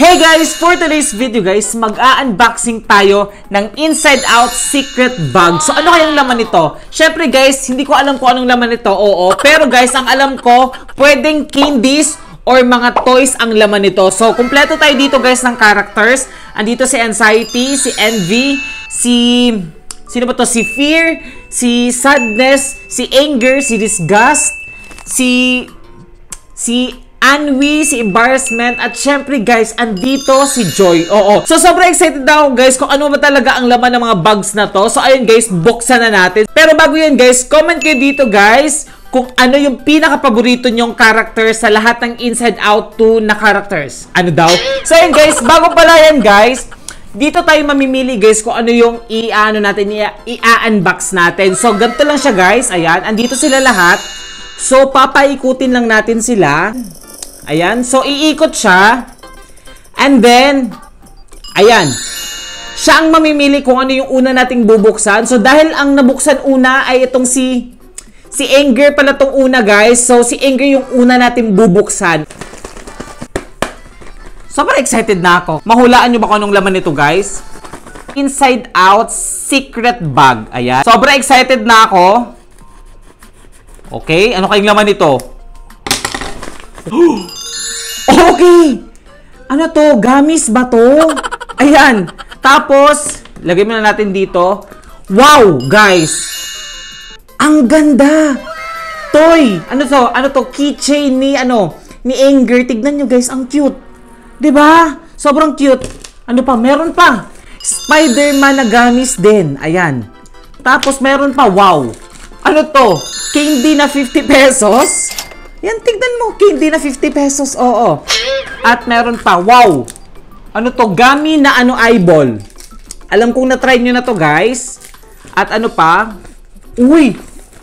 Hey guys! For today's video guys, mag-a-unboxing tayo ng Inside Out Secret Bag. So ano kayang laman nito? Syempre guys, hindi ko alam kung anong laman nito, oo. Pero guys, ang alam ko, pwedeng candies or mga toys ang laman nito. So kumpleto tayo dito guys ng characters. Andito si Anxiety, si Envy, sino ba to? Si Fear, si Sadness, si Anger, si Disgust, si Ennui, si Embarrassment, at syempre guys, andito si Joy. Oo. So sobrang excited na ako guys kung ano ba talaga ang laman ng mga bags na to. So ayun guys, buksan na natin. Pero bago yun guys, comment kayo dito guys kung ano yung pinaka-paborito nyong character sa lahat ng Inside Out 2 na characters. Ano daw? So ayun guys, bago pala yan guys, dito tayo mamimili guys kung ano yung i-unbox natin. So ganito lang siya guys. Ayan, andito sila lahat. So papaikutin lang natin sila. Ayan. So, iikot siya. And then, ayan. Siya ang mamimili kung ano yung una nating bubuksan. So, dahil ang nabuksan una ay itong si Anger pala itong una, guys. So, si Anger yung una nating bubuksan. Sobrang excited na ako. Mahulaan nyo ba kung anong laman nito, guys? Inside Out Secret Bag. Ayan. Sobrang excited na ako. Okay. Ano kayong laman nito? Okay! Ano to? Gamis ba to? Ayan. Tapos, lagay muna natin dito. Wow! Guys! Ang ganda! Toy! Ano to? Ano to? Keychain ni Anger. Tignan nyo guys, ang cute. Diba? Sobrang cute. Ano pa? Meron pa. Spider-Man na gamis din. Ayan. Tapos, meron pa. Wow! Ano to? Candy na 50 pesos? Yan, tignan mo. Candy na 50 pesos. Oo. At meron pa. Wow. Ano to? Gummy na eyeball. Alam kong na-try nyo na to, guys. At ano pa? Uy.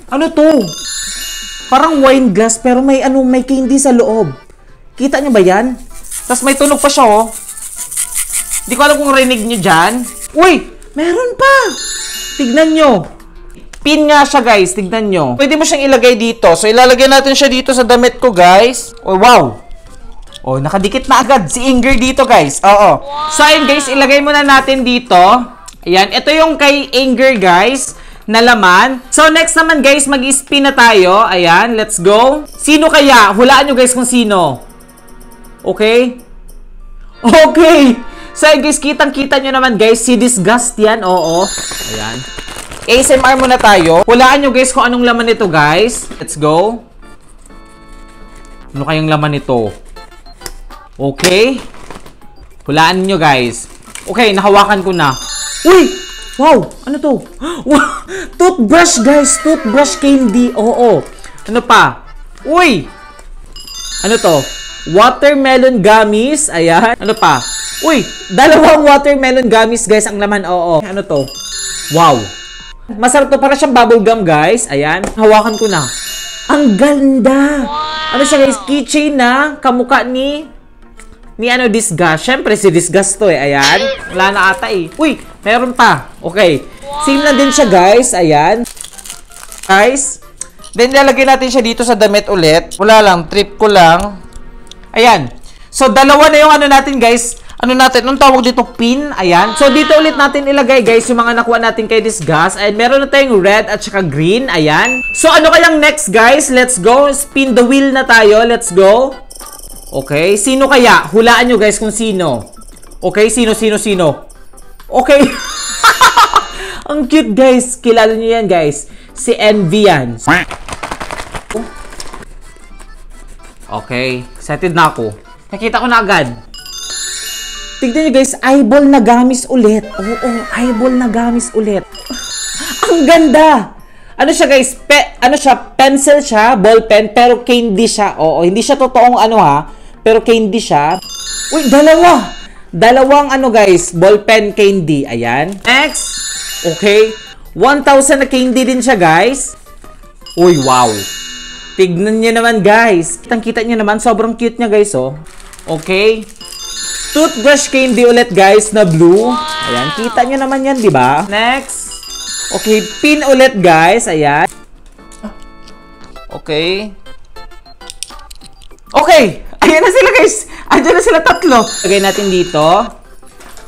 Ano to? Parang wine glass pero may candy sa loob. Kita nyo ba yan? Tapos may tunog pa siya, oh. Hindi ko alam kung rinig nyo dyan. Uy. Meron pa. Tignan nyo. Pin nga siya guys, tignan nyo. Pwede mo siyang ilagay dito. So ilalagay natin siya dito sa damit ko guys. Oh wow. Oh, nakadikit na agad si Anger dito guys. Oo. So ayun guys, ilagay muna natin dito. Ayan, ito yung kay Anger guys na laman. So next naman guys, mag-spin na tayo. Ayan, let's go. Sino kaya? Hulaan nyo guys kung sino. Okay? Okay. So ayun guys, kitang-kita nyo naman guys, si Disgust yan. Oo. Ayan. ASMR muna tayo. Hulaan nyo guys kung anong laman nito guys. Let's go. Ano kayang laman nito? Okay. Hulaan nyo guys. Okay, nahawakan ko na. Uy! Wow! Ano to? Toothbrush guys! Toothbrush candy. Oo. Ano pa? Uy! Ano to? Watermelon gummies. Ayan. Ano pa? Uy! Dalawang watermelon gummies guys ang laman. Oo. Ano to? Wow! Masarap to, para siyang bubble gum, guys. Ayan. Hawakan ko na. Ang ganda. Wow. Ano siya, guys? Keychain na kamukha ni Disgust. Syempre, si Disgust to, eh. Ayan. Wala na ata, eh. Uy, meron pa. Okay. Wow. Same na din siya, guys. Ayan. Guys. Then, lalagay natin siya dito sa damit ulit. Wala lang. Trip ko lang. Ayan. So, dalawa na yung natin, guys. Anong tawag dito? Pin. Ayan. So, dito ulit natin ilagay, guys, yung mga nakuha natin kay Disgust. And meron na tayong red at saka green. Ayan. So, ano kayang next, guys? Let's go. Spin the wheel na tayo. Let's go. Okay. Sino kaya? Hulaan nyo, guys, kung sino. Okay. Sino? Okay. Ang cute, guys. Kilala nyo yan, guys. Si Envy yan. Okay. Excited na ako. Nakita ko na agad. Tignan nyo guys, eyeball na gamis ulit. Oo, eyeball na gamis ulit. Ang ganda! Ano siya guys? Pencil siya, ball pen, pero candy siya. Oo, hindi siya totoong pero candy siya. Uy, Dalawang guys, ball pen candy. Ayan. Next. Okay. 1,000 na candy din siya guys. Uy, wow. Tignan nyo naman guys. Kitang-kita nyo naman, sobrang cute niya guys, oh. Okay. Toothbrush candy ulit guys na blue. Ayan, kita nyo naman yan, di ba? Next. Okay, pin ulit guys. Ayan. Okay. Okay. Ayan na sila guys. Andiyan na sila tatlo. Lagay natin dito.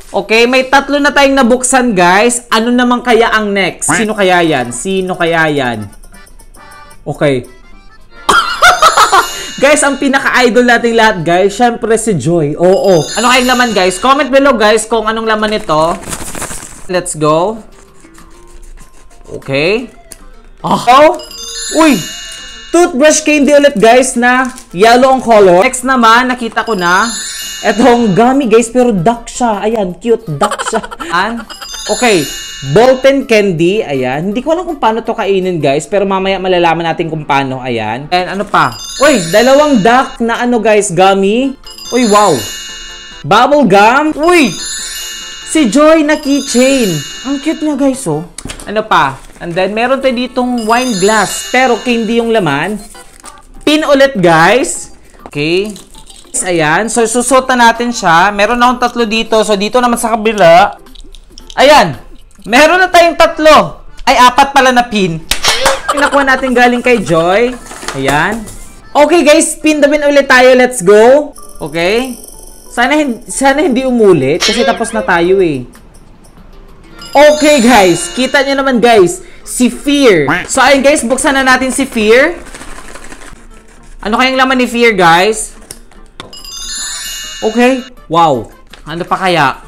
Okay, may tatlo na tayong nabuksan, guys. Ano naman kaya ang next? Sino kaya yan? Sino kaya yan? Okay. Guys, ang pinaka-idol nating lahat, guys, syempre si Joy. Oo. Ano kayang laman, guys? Comment below, guys, kung anong laman nito. Let's go. Okay. Oh. Uy! Toothbrush candy ulit, guys, na yellow ang color. Next naman, nakita ko na etong gummy, guys, pero duck siya. Ayan, cute duck siya. Okay. Ballpen candy. Ayan. Hindi ko alam kung paano to kainin, guys, pero mamaya malalaman natin kung paano. Ayan. And ano pa? Uy, dalawang duck na ano, guys, gummy. Uy, wow. Bubble gum. Uy! Si Joy na keychain. Ang cute niya, guys, oh. Ano pa? And then, meron tayo ditong wine glass. Pero, candy yung laman. Pin ulit, guys. Okay. Ayan. So, susutan natin siya. Meron akong tatlo dito. So, dito naman sa kabila. Ayan. Meron na tayong tatlo. Ay, apat pala na pin. Pinakuha natin galing kay Joy. Ayan. Okay, guys. Pin the pin ulit tayo. Let's go. Okay. Sana hindi umulit. Kasi tapos na tayo eh. Okay, guys. Kita nyo naman, guys. Si Fear. So, ayun, guys. Buksan na natin si Fear. Ano kayang laman ni Fear, guys? Okay. Wow. Ano pa kaya?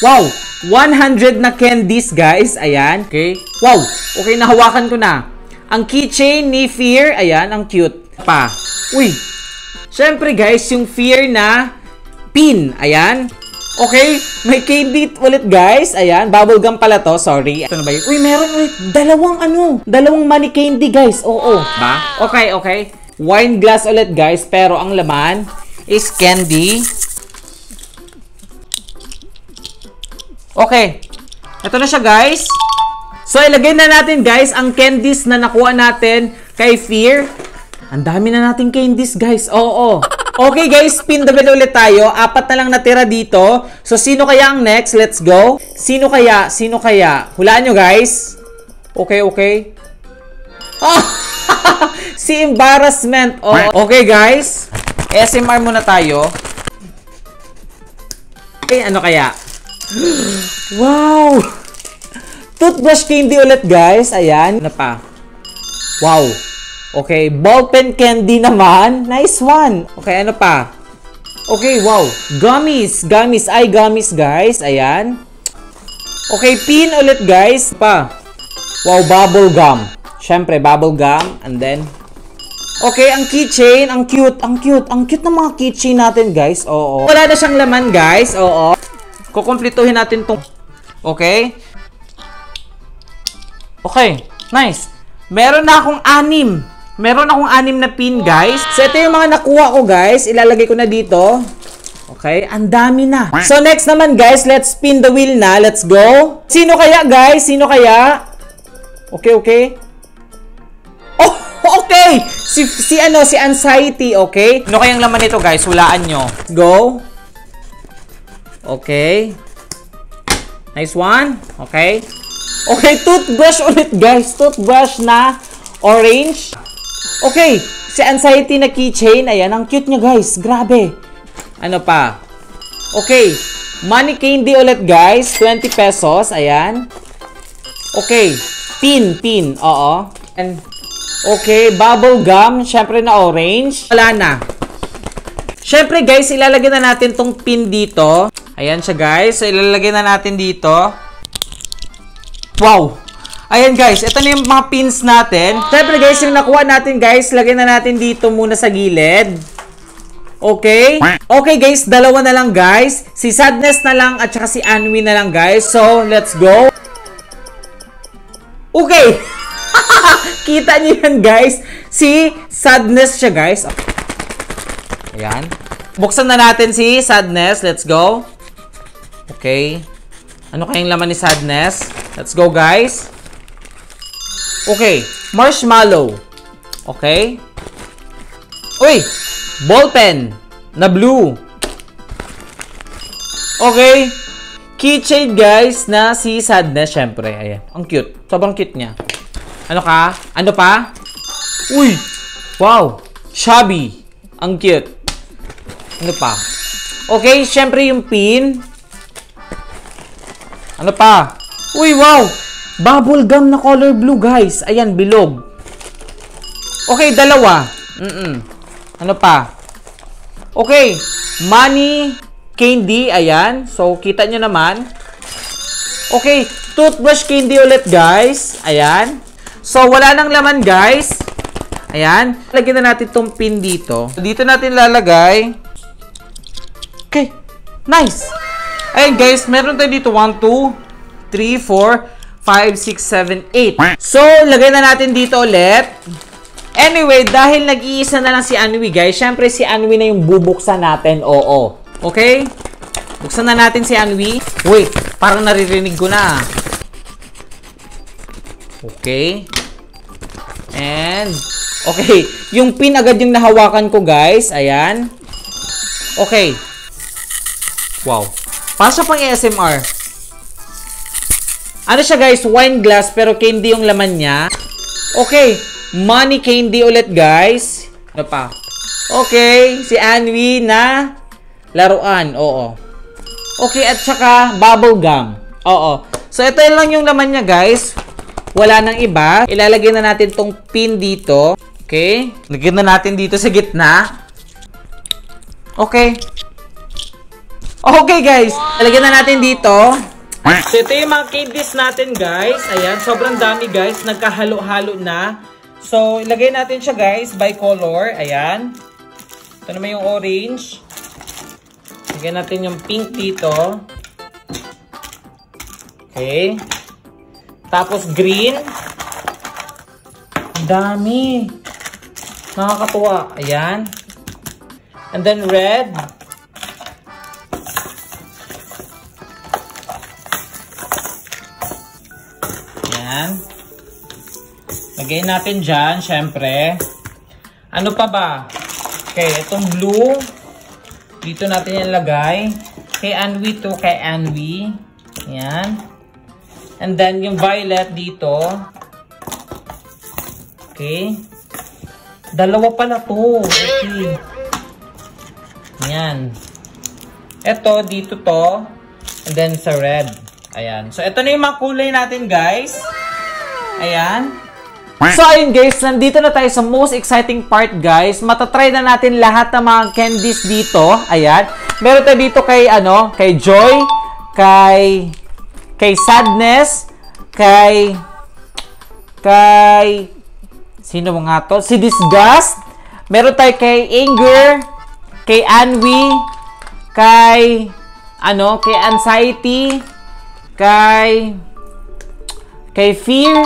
Wow. 100 na candies, guys. Ayan. Okay. Wow. Okay, nahawakan ko na. Ang keychain ni Fear. Ayan. Ang cute. Pa. Uy. Siyempre, guys, yung Fear na pin. Ayan. Okay, may candy ulit, guys. Ayan, bubblegum pala to. Sorry. Ito na ba yun? Uy, meron ulit. Dalawang money candy, guys. Oo. Ba? Okay, okay. Wine glass ulit, guys. Pero ang laman is candy. Okay. Ito na siya, guys. So, ilagay na natin, guys, ang candies na nakuha natin kay Fear. Ang dami na nating candies, guys. Oo. Okay, guys, spin the wheel ulit tayo. Apat na lang natira dito. So, sino kaya ang next? Let's go. Sino kaya? Sino kaya? Hulaan nyo, guys. Okay, okay. Oh, si Embarrassment. Oh. Okay, guys. SMR muna tayo. Okay, ano kaya? Wow! Toothbrush candy ulit, guys. Ayan. Ano pa? Wow. Okay, ballpen candy naman. Nice one. Okay, ano pa? Okay, wow. Gummies. Gummies. Ay, gummies, guys. Ayan. Okay, pin ulit, guys. Pa. Wow, bubble gum. Siyempre, bubble gum. And then, okay, ang keychain. Ang cute. Ang cute. Ang cute ng mga keychain natin, guys. Oo. Wala na siyang laman, guys. Oo. Kukumplituhin natin tong. Okay. Okay. Nice. Meron na akong 6. Meron akong 6 na pin, guys. So, ito yung mga nakuha ko, guys. Ilalagay ko na dito. Okay, ang dami na. So, next naman, guys, let's spin the wheel na. Let's go. Sino kaya, guys? Sino kaya? Okay, okay. Oh, okay. Si Anxiety, okay? Ano kayang laman nito, guys? Hulaan nyo. Let's go. Okay. Nice one. Okay. Okay, toothbrush ulit, guys. Toothbrush na orange. Okay, si Anxiety na keychain. Ayan, ang cute niya, guys. Grabe. Ano pa? Okay, money candy ulit, guys. 20 pesos. Ayan. Okay, pin. Oo. And, okay, bubble gum. Siyempre na orange. Wala na. Siyempre, guys, ilalagay na natin tong pin dito. Ayan siya, guys. So, ilalagay na natin dito. Wow. Ayan, guys. Ito na yung mga pins natin. Siyempre, guys, yung nakuha natin, guys, lagay na natin dito muna sa gilid. Okay? Okay, guys. Dalawa na lang, guys. Si Sadness na lang at saka si Anwi na lang, guys. So, let's go. Okay. Kita niyo yan, guys. Si Sadness siya, guys. Ayan. Buksan na natin si Sadness. Let's go. Okay. Ano kayang laman ni Sadness? Let's go, guys. Okay, marshmallow. Okay. Uy, ballpen na blue. Okay. Keychain, guys, na si Sadness, syempre. Ayan, ang cute. Sobrang cute niya. Ano ka? Ano pa? Uy, wow. Chubby. Ang cute. Ano pa? Okay, syempre yung pin. Ano pa? Uy, wow! Bubble gum na color blue, guys. Ayan, bilog. Okay, dalawa. Ano pa? Okay, money candy. Ayan. So, kita nyo naman. Okay, toothbrush candy ulit, guys. Ayan. So, wala nang laman, guys. Ayan. Lagyan na natin itong pin dito. Dito natin lalagay. Okay. Nice. Ayan, guys. Meron tayo dito 1, 2, 3, 4, 5, 6, 7, 8. So, lagay na natin dito ulit. Anyway, dahil nag-iisa na lang si Anwi, guys. Syempre, si Anwi na yung bubuksan natin. Oo. Okay? Buksan na natin si Anwi. Wait, parang naririnig ko na. Okay. And, okay. Yung pin agad yung nahawakan ko, guys. Ayan. Okay. Wow. Para siya pang ASMR. Ano siya, guys? Wine glass, pero candy yung laman niya. Okay. Money candy ulit, guys. Ano pa? Okay. Si Anwi na laruan. Oo. Okay. At saka, bubble gum. Oo. So, ito lang yung laman niya, guys. Wala nang iba. Ilalagay na natin tong pin dito. Okay. Lagyan na natin dito sa gitna. Okay. Okay, guys. Ilalagay na natin dito. So, ito yung mga candies natin, guys. Ayan. Sobrang dami, guys. Nagkahalo-halo na. So, ilagay natin siya, guys, by color. Ayan. Ito naman yung orange. Lagyan natin yung pink dito. Okay. Tapos green. Ang dami. Nakakatuwa. Ayan. And then red. Ayan. Lagay natin dyan, syempre. Ano pa ba? Okay, itong blue. Dito natin yan lagay. Kay Anwi to, kay Anwi. Ayan. And then, yung violet dito. Okay. Dalawa pala to. Okay. Ayan. Ito, dito to. And then, sa red. Ayan. So, ito na yung mga kulay natin, guys. Ayan. So, ayun, guys. Nandito na tayo sa most exciting part, guys. Matatry na natin lahat ng mga candies dito. Ayan. Meron tayo dito kay, kay Joy, kay Sadness, kay sino mga to? Si Disgust. Meron tayo kay Anger, kay Anwi, kay Anxiety, kay Fear,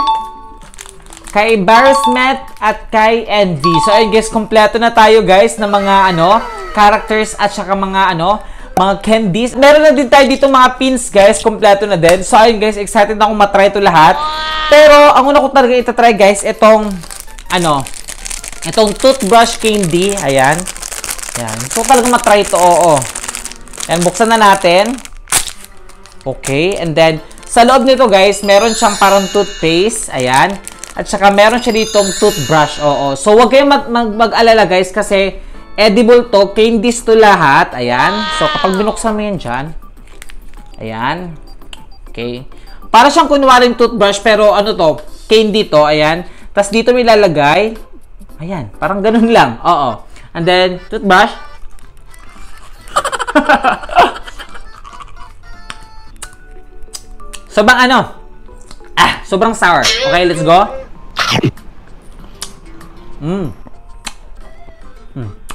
kay Embarrassment, at kay Envy. So, I guess, kompleto na tayo, guys, ng mga, characters at saka mga, mga candies. Meron na din tayo dito mga pins, guys. Kompleto na din. So, ayun, guys, excited na akong matry ito lahat. Pero, ang una ko talaga itatry, guys, itong toothbrush candy. Ayan. Ayan. So, talaga matry ito, oo. Ayan, buksan na natin. Okay. And then, sa loob nito, guys, meron siyang parang toothpaste. Ayan. At saka meron siya ditong toothbrush. Oo. So, huwag kayong mag-alala, guys, kasi edible to. Candies to lahat. Ayan. So, kapag binuksan mo yan dyan. Ayan. Okay. Para siyang kunwaring toothbrush, pero candy to. Ayan. Tapos dito may lalagay. Ayan. Parang ganun lang. Oo. And then, toothbrush. Sobrang sobrang sour. Okay, let's go.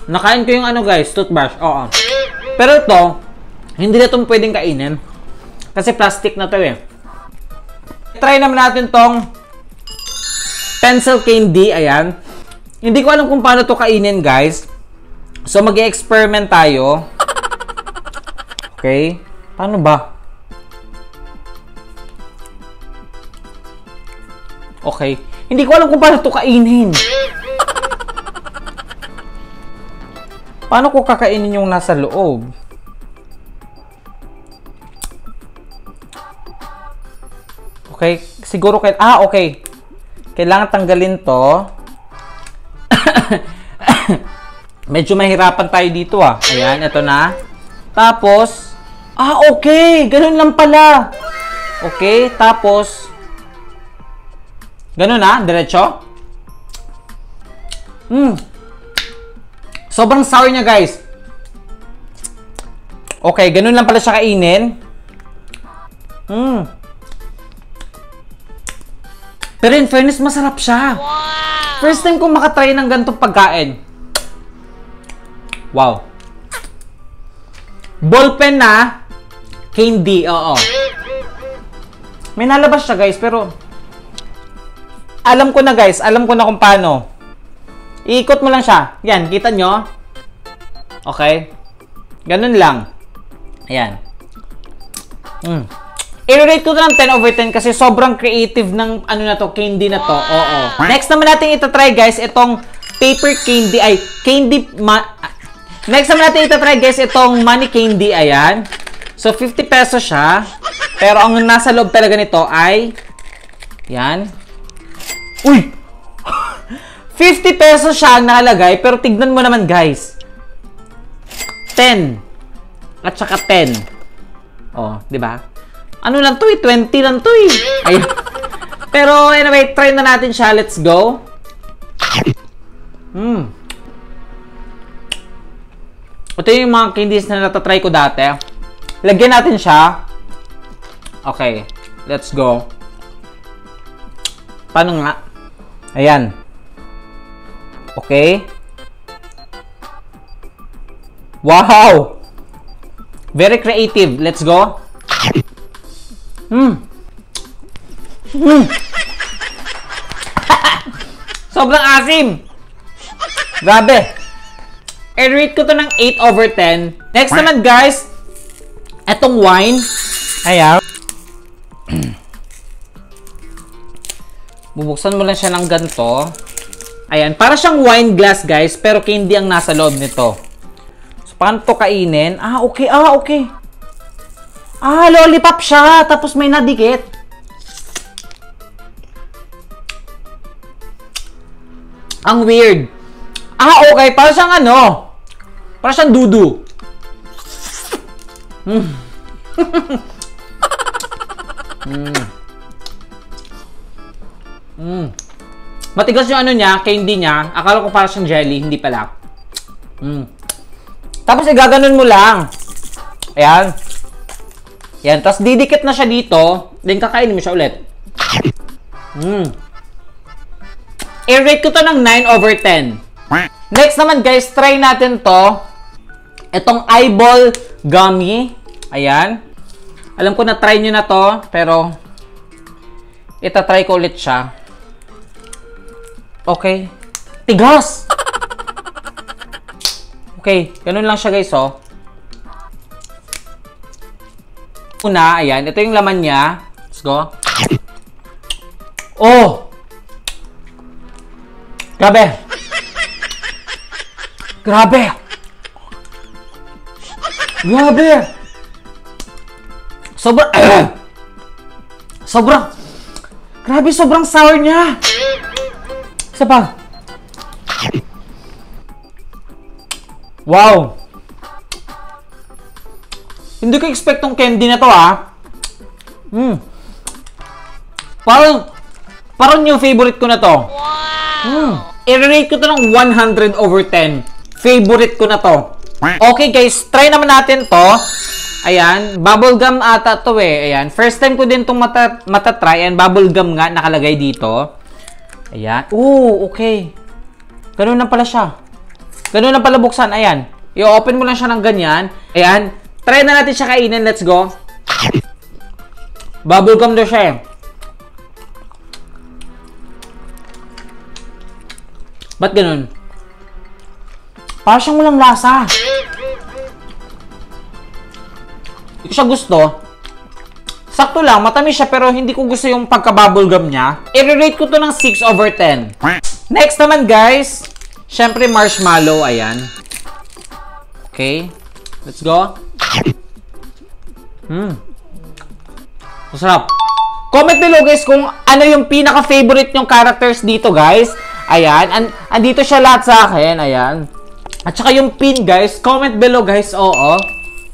Nakain ko yung guys, toothbrush. Oo. Pero ito, hindi na itong pwedeng kainin. Kasi plastic na to eh. Try naman natin tong pencil candy. Ayan. Hindi ko alam kung paano to kainin, guys. So, mag-experiment tayo. Okay. Paano ba? Okay. Hindi ko alam kung paano ito kainin. Paano ko kakainin yung nasa loob? Okay. Siguro okay. Kailangan tanggalin to. Medyo mahirapan tayo dito ah. Ayan, ito na. Tapos, okay. Ganun lang pala. Okay, tapos, ganun na, diretso. Sobrang sour niya, guys. Okay, ganun lang pala siya kainin. Pero in fairness, masarap siya. First time kong makatry ng ganitong pagkain. Wow. Ballpen na candy, oo. May nalabas siya, guys, pero alam ko na, guys. Alam ko na kung paano. Iikot mo lang siya. Yan, kita nyo? Okay. Ganun lang. Ayan. I-rate ko to ng 10 over 10 kasi sobrang creative ng ano na to, candy na to. Oo. Next naman natin itatry, guys, itong paper candy. Ay, next naman natin itatry, guys, itong money candy. Ayan. So, 50 pesos siya. Pero ang nasa loob talaga nito ay yan. Uy! 50 pesos siya ang nakalagay. Pero tignan mo naman, guys. 10. At saka 10. Oh, di ba? Ano lang to eh? 20 lang to eh. Ayun. Pero anyway, try na natin siya. Let's go. Ito yung mga candies na natatry ko dati. Lagyan natin siya. Okay. Let's go. Paano nga? Ayan. Okay. Wow! Very creative. Let's go. Sobrang asim. Grabe. I-rate ko to ng 8 over 10. Next naman, guys, etong wine. Ayan. Bubuksan mo lang siya ng ganito. Ayan. Para siyang wine glass, guys, pero candy ang nasa loob nito. So, paano to kainin? Okay. Okay. Lollipop siya. Tapos may nadikit. Ang weird. Okay. Para siyang ano? Para siyang dudu. Matigas yung ano niya, candy niya. Akala ko para siyang jelly. Hindi pala. Tapos igaganon mo lang. Ayan. Yan, tapos didikit na siya dito, then kakainin mo siya ulit. I-rate ko to ng 9 over 10. Next naman, guys, try natin to. Itong eyeball gummy. Ayan. Alam ko na try nyo na to, pero itatry ko ulit siya. Okay. Tigas! Okay, ganun lang siya, guys, oh. Una, ayan. Ito yung laman niya. Let's go. Oh! Grabe! Grabe! Grabe! Grabe, sobrang sour niya! Isa pa. Wow! Hindi ko expect tong candy na to, Parang yung favorite ko na to. I-rate ko to ng 100 over 10. Favorite ko na to. Okay, guys. Try naman natin to. Ayan. Bubblegum ata to eh. Ayan. First time ko din tong matatry. Ayan. Bubblegum nga nakalagay dito. Ayan. Okay. Ganun na pala siya. Ganun na pala buksan. Ayan. I-open mo lang siya ng ganyan. Ayan. Try na natin siya kainin. Let's go. Bubblegum daw siya eh. Ba't ganun? Parang siyang walang lasa. Hindi ko siya gusto. Sakto lang. Matamis siya pero hindi ko gusto yung pagka-bubblegum niya. I-rate ko to ng 6 over 10. Next naman, guys. Syempre marshmallow. Ayan. Okay. Let's go. Masarap. Comment below, guys, kung ano yung pinaka-favorite nyong characters dito, guys. Ayan. Andito siya lahat sa akin. Ayan. At saka yung pin, guys. Comment below, guys. Oo.